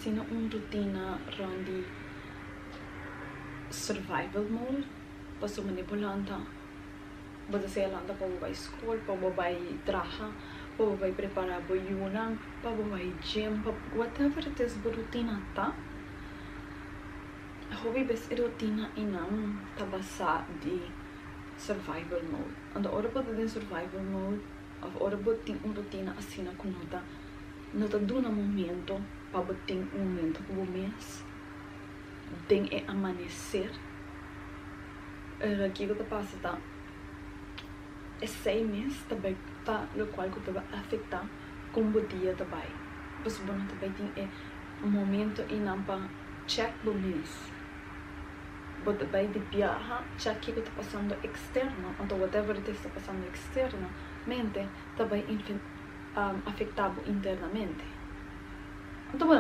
Sina rutina randi survival mode, paso manipulanta, basta saya lanta pa babay school, pa babay traha, pa babay preparar boyunang, pa babay gym, pa whatever it is, rutina ta. Hobi bes rutina inang tabasa di survival mode. Anda ora pa din survival mode, of ora pa ting rutina asina kunuta. Nota duna momento, pa ting momento po mês, tem é amanhecer. Aqui que eu passa tá é 6 meses também tá o qual que vai afetar como o dia também. Mas bom também tem é momento e não para check do mês. But também de viajar, check que está passando externo, então whatever it está passando externamente também afetado internamente. Então, bueno,